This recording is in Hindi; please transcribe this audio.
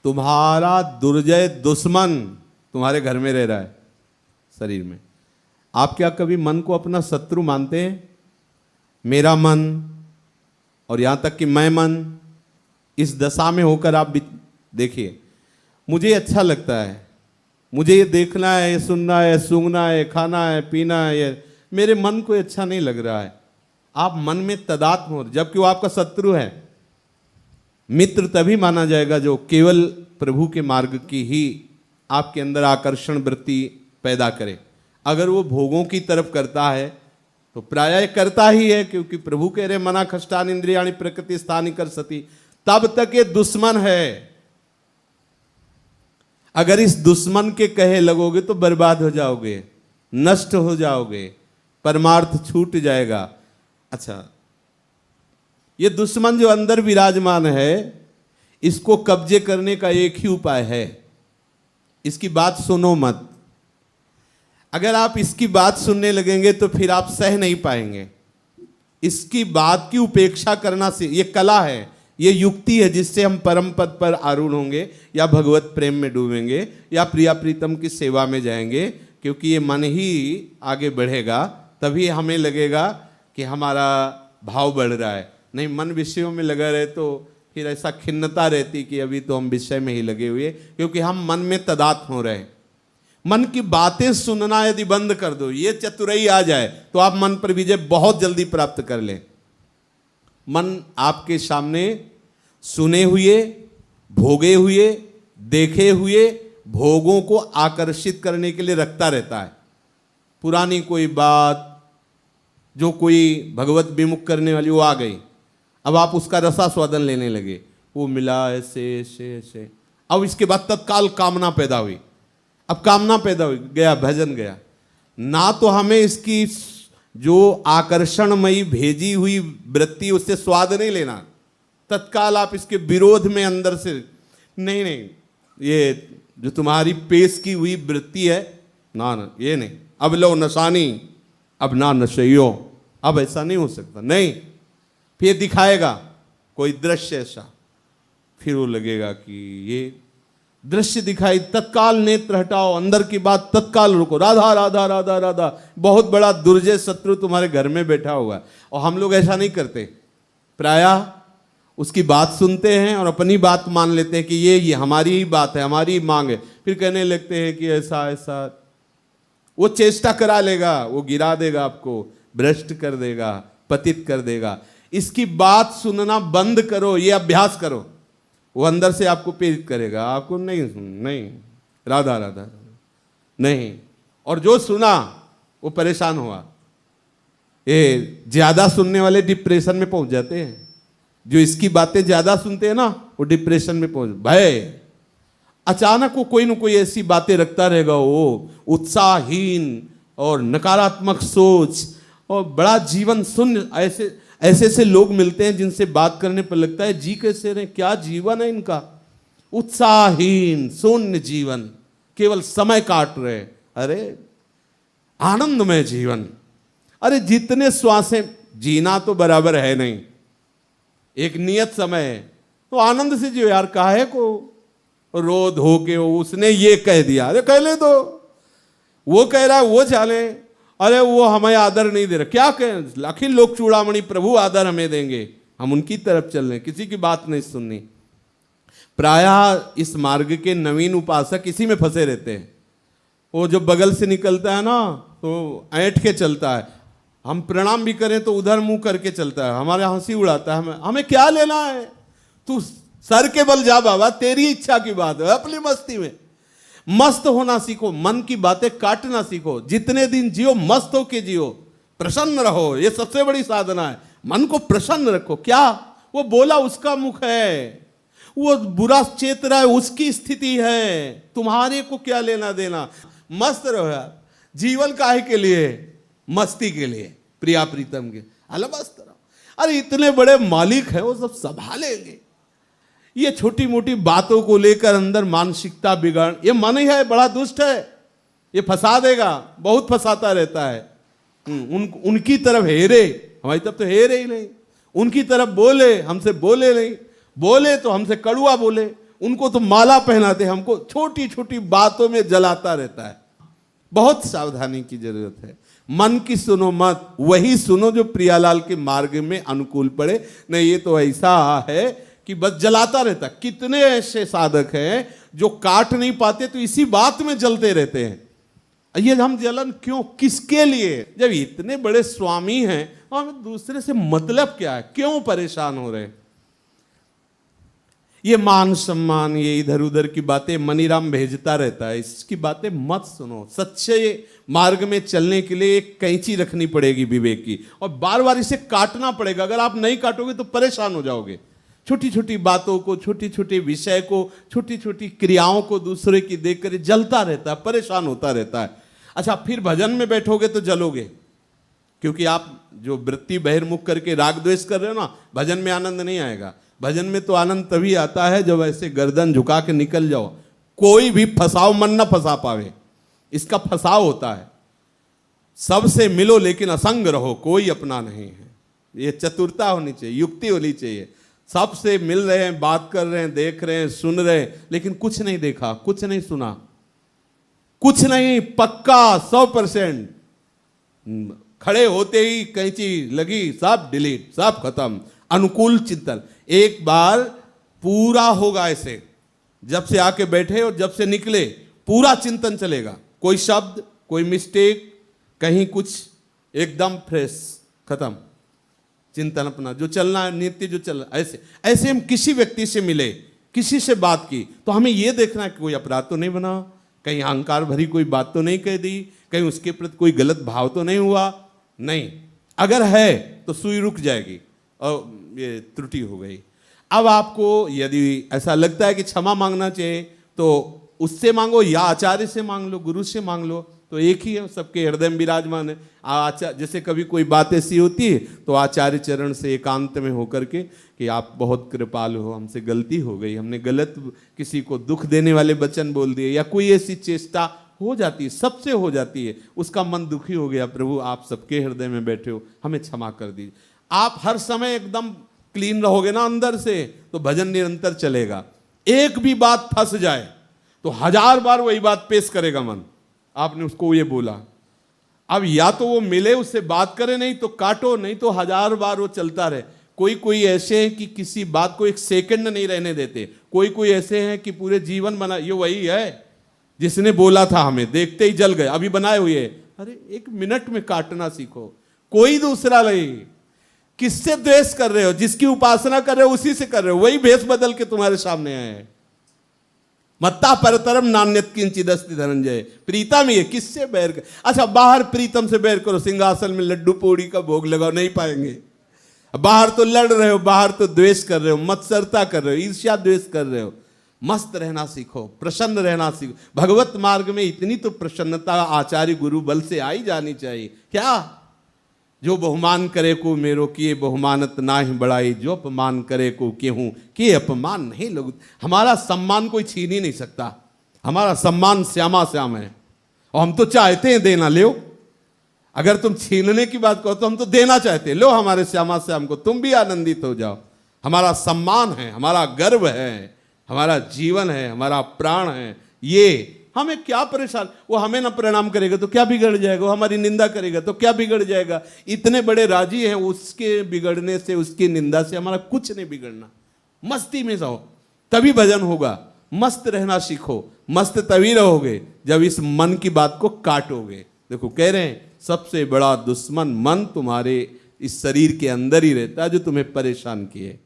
तुम्हारा दुर्जय दुश्मन तुम्हारे घर में रह रहा है, शरीर में। आप क्या कभी मन को अपना शत्रु मानते हैं? मेरा मन और यहां तक कि मैं मन, इस दशा में होकर आप देखिए, मुझे अच्छा लगता है, मुझे ये देखना है, ये सुनना है, सूंघना है, खाना है, पीना है, ये मेरे मन को अच्छा नहीं लग रहा है। आप मन में तदात्म हो, जबकि वो आपका शत्रु है। मित्र तभी माना जाएगा जो केवल प्रभु के मार्ग की ही आपके अंदर आकर्षण वृत्ति पैदा करे। अगर वो भोगों की तरफ करता है तो प्रायः करता ही है, क्योंकि प्रभु कह रहे मना खष्टान इंद्रियाणि प्रकृति स्थानी कर सती, तब तक ये दुश्मन है। अगर इस दुश्मन के कहे लगोगे तो बर्बाद हो जाओगे, नष्ट हो जाओगे, परमार्थ छूट जाएगा। अच्छा, ये दुश्मन जो अंदर विराजमान है, इसको कब्जे करने का एक ही उपाय है, इसकी बात सुनो मत। अगर आप इसकी बात सुनने लगेंगे तो फिर आप सह नहीं पाएंगे। इसकी बात की उपेक्षा करना से, ये कला है, ये युक्ति है जिससे हम परम पद पर आरूढ़ होंगे, या भगवत प्रेम में डूबेंगे, या प्रिया प्रीतम की सेवा में जाएंगे। क्योंकि ये मन ही आगे बढ़ेगा, तभी हमें लगेगा कि हमारा भाव बढ़ रहा है। नहीं, मन विषयों में लगा रहे तो फिर ऐसा खिन्नता रहती कि अभी तो हम विषय में ही लगे हुए, क्योंकि हम मन में तदात्म हो रहे। मन की बातें सुनना यदि बंद कर दो, ये चतुराई आ जाए, तो आप मन पर विजय बहुत जल्दी प्राप्त कर लें। मन आपके सामने सुने हुए, भोगे हुए, देखे हुए भोगों को आकर्षित करने के लिए रखता रहता है। पुरानी कोई बात जो कोई भगवत विमुख करने वाली वो आ गई, अब आप उसका रसास्वादन लेने लगे, वो मिला ऐसे ऐसे ऐसे, अब इसके बाद तत्काल कामना पैदा हुई। अब कामना पैदा हुई, गया भजन गया ना, तो हमें इसकी जो आकर्षणमयी भेजी हुई वृत्ति उससे स्वाद नहीं लेना, तत्काल आप इसके विरोध में अंदर से नहीं नहीं, ये जो तुम्हारी पेश की हुई वृत्ति है ना ना, ये नहीं, अब लो नशानी, अब ना नशइयो, अब ऐसा नहीं हो सकता, नहीं। फिर दिखाएगा कोई दृश्य ऐसा, फिर वो लगेगा कि ये दृश्य दिखाई, तत्काल नेत्र हटाओ, अंदर की बात तत्काल रुको, राधा राधा राधा राधा। बहुत बड़ा दुर्जय शत्रु तुम्हारे घर में बैठा हुआ, और हम लोग ऐसा नहीं करते। प्रायः उसकी बात सुनते हैं और अपनी बात मान लेते हैं कि ये हमारी ही बात है, हमारी ही मांग है। फिर कहने लगते हैं कि ऐसा ऐसा, वो चेष्टा करा लेगा, वो गिरा देगा आपको, भ्रष्ट कर देगा, पतित कर देगा। इसकी बात सुनना बंद करो, ये अभ्यास करो, वो अंदर से आपको प्रेरित करेगा। आपको नहीं नहीं राधा राधा नहीं, और जो सुना वो परेशान हुआ। ये ज्यादा सुनने वाले डिप्रेशन में पहुंच जाते हैं, जो इसकी बातें ज्यादा सुनते हैं ना, वो डिप्रेशन में पहुंच, भय अचानक वो कोई न कोई ऐसी बातें रखता रहेगा, वो उत्साहहीन और नकारात्मक सोच और बड़ा जीवन शून्य। ऐसे ऐसे लोग मिलते हैं जिनसे बात करने पर लगता है जी कैसे रहे, क्या जीवन है इनका, उत्साहहीन शून्य जीवन, केवल समय काट रहे। अरे आनंदमय जीवन, अरे जितने श्वासें जीना तो बराबर है नहीं, एक नियत समय है तो आनंद से जियो यार, काहे को रो धो के उसने ये कह दिया, अरे कह ले दो, वो कह रहा है वो चाले, अरे वो हमें आदर नहीं दे रहा, क्या कहें, अखिल लोक चूड़ामणि प्रभु आदर हमें देंगे, हम उनकी तरफ चल रहे, किसी की बात नहीं सुननी। प्रायः इस मार्ग के नवीन उपासक इसी में फंसे रहते हैं। वो जो बगल से निकलता है ना तो ऐंठ के चलता है, हम प्रणाम भी करें तो उधर मुंह करके चलता है, हमारे हंसी उड़ाता है, हमें क्या लेना है, तू सर के बल जा बाबा, तेरी इच्छा की बात है, अपनी मस्ती में मस्त होना सीखो, मन की बातें काटना सीखो, जितने दिन जियो मस्त हो के जियो, प्रसन्न रहो, ये सबसे बड़ी साधना है। मन को प्रसन्न रखो, क्या वो बोला उसका मुख है, वो बुरा चेत रहा है उसकी स्थिति है, तुम्हारे को क्या लेना देना, मस्त रहो यार। जीवन काहे के लिए, मस्ती के लिए, प्रिया प्रीतम के, अल मस्त रहो। अरे इतने बड़े मालिक है, वो सब संभालेंगे। ये छोटी मोटी बातों को लेकर अंदर मानसिकता बिगाड़, ये मन ही है बड़ा दुष्ट है, ये फंसा देगा, बहुत फंसाता रहता है। उनकी तरफ हेरे, हमारी तरफ तो हेरे ही नहीं, उनकी तरफ बोले, हमसे बोले नहीं, बोले तो हमसे कड़ुआ बोले, उनको तो माला पहनाते, हमको छोटी छोटी बातों में जलाता रहता है। बहुत सावधानी की जरूरत है। मन की सुनो मत, वही सुनो जो प्रियालाल के मार्ग में अनुकूल पड़े। नहीं ये तो ऐसा है कि बस जलाता रहता। कितने ऐसे साधक हैं जो काट नहीं पाते तो इसी बात में जलते रहते हैं। ये हम जलन क्यों, किसके लिए? जब इतने बड़े स्वामी हैं और हमें दूसरे से मतलब क्या है, क्यों परेशान हो रहे हैं? ये मान सम्मान, ये इधर उधर की बातें मनीराम भेजता रहता है, इसकी बातें मत सुनो। सच्चे मार्ग में चलने के लिए एक कैंची रखनी पड़ेगी विवेक की, और बार बार इसे काटना पड़ेगा। अगर आप नहीं काटोगे तो परेशान हो जाओगे। छोटी छोटी बातों को, छोटी छोटी विषय को, छोटी छोटी क्रियाओं को दूसरे की देखकर जलता रहता है, परेशान होता रहता है। अच्छा, फिर भजन में बैठोगे तो जलोगे, क्योंकि आप जो वृत्ति बहिर्मुख करके राग द्वेष कर रहे हो ना, भजन में आनंद नहीं आएगा। भजन में तो आनंद तभी आता है जब ऐसे गर्दन झुका के निकल जाओ, कोई भी फंसाओ मन ना फंसा पावे। इसका फंसाव होता है। सबसे मिलो लेकिन असंग रहो, कोई अपना नहीं है। ये चतुरता होनी चाहिए, युक्ति होनी चाहिए। सबसे मिल रहे हैं, बात कर रहे हैं, देख रहे हैं, सुन रहे हैं, लेकिन कुछ नहीं देखा, कुछ नहीं सुना, कुछ नहीं पक्का 100%। खड़े होते ही कैंची लगी, सब डिलीट, सब खत्म। अनुकूल चिंतन एक बार पूरा होगा ऐसे, जब से आके बैठे और जब से निकले पूरा चिंतन चलेगा। कोई शब्द, कोई मिस्टेक, कहीं कुछ, एकदम फ्रेश, खत्म चिंतन अपना जो चलना है, नित्य जो चल रहा। ऐसे ऐसे हम किसी व्यक्ति से मिले, किसी से बात की, तो हमें यह देखना है कि कोई अपराध तो नहीं बना, कहीं अहंकार भरी कोई बात तो नहीं कह दी, कहीं उसके प्रति कोई गलत भाव तो नहीं हुआ। नहीं, अगर है तो सुई रुक जाएगी और ये त्रुटि हो गई। अब आपको यदि ऐसा लगता है कि क्षमा मांगना चाहिए तो उससे मांगो, या आचार्य से मांग लो, गुरु से मांग लो, तो एक ही है, सबके हृदय में विराजमान है। आचार्य जैसे कभी कोई बात ऐसी होती है तो आचार्य चरण से एकांत में होकर के कि आप बहुत कृपालु हो, हमसे गलती हो गई, हमने गलत किसी को दुख देने वाले वचन बोल दिए, या कोई ऐसी चेष्टा हो जाती है, सबसे हो जाती है, उसका मन दुखी हो गया, प्रभु आप सबके हृदय में बैठे हो, हमें क्षमा कर दीजिए। आप हर समय एकदम क्लीन रहोगे ना अंदर से, तो भजन निरंतर चलेगा। एक भी बात फंस जाए तो 1000 बार वही बात पेश करेगा मन, आपने उसको ये बोला। अब या तो वो मिले, उससे बात करे, नहीं तो काटो, नहीं तो 1000 बार वो चलता रहे। कोई कोई ऐसे हैं कि किसी बात को एक सेकंड नहीं रहने देते, कोई कोई ऐसे हैं कि पूरे जीवन बना। ये वही है जिसने बोला था, हमें देखते ही जल गए, अभी बनाए हुए। अरे 1 मिनट में काटना सीखो, कोई दूसरा नहीं। किससे द्वेष कर रहे हो? जिसकी उपासना कर रहे हो उसी से कर रहे हो, वही भेष बदल के तुम्हारे सामने आए हैं। मत्ता परतरम नान्यत किंचिदस्ति धनंजय, प्रीतम ये किससे बैर कर। अच्छा, बाहर प्रीतम से बैर करो, सिंहासन में लड्डू पूड़ी का भोग लगाओ, नहीं पाएंगे। बाहर तो लड़ रहे हो, बाहर तो द्वेष कर रहे हो, मत्सरता कर रहे हो, ईर्ष्या द्वेष कर रहे हो। मस्त रहना सीखो, प्रसन्न रहना सीखो। भगवत मार्ग में इतनी तो प्रसन्नता आचार्य गुरु बल से आई जानी चाहिए। क्या? जो बहुमान करे को मेरो किए बहुमानत नाहि बढ़ाई, जो अपमान करे को केहूं कि अपमान नहीं लोग। हमारा सम्मान कोई छीन ही नहीं सकता, हमारा सम्मान श्यामा श्याम है, और हम तो चाहते हैं देना। लो, अगर तुम छीनने की बात करो तो हम तो देना चाहते हैं। लो हमारे श्यामा श्याम को, तुम भी आनंदित हो जाओ। हमारा सम्मान है, हमारा गर्व है, हमारा जीवन है, हमारा प्राण है। ये हमें क्या परेशान, वो हमें ना प्रणाम करेगा तो क्या बिगड़ जाएगा, वो हमारी निंदा करेगा तो क्या बिगड़ जाएगा। इतने बड़े राजी हैं, उसके बिगड़ने से, उसकी निंदा से हमारा कुछ नहीं बिगड़ना। मस्ती में रहो, तभी भजन होगा। मस्त रहना सीखो, मस्त तभी रहोगे जब इस मन की बात को काटोगे। देखो कह रहे हैं सबसे बड़ा दुश्मन मन तुम्हारे इस शरीर के अंदर ही रहता है, जो तुम्हें परेशान किए।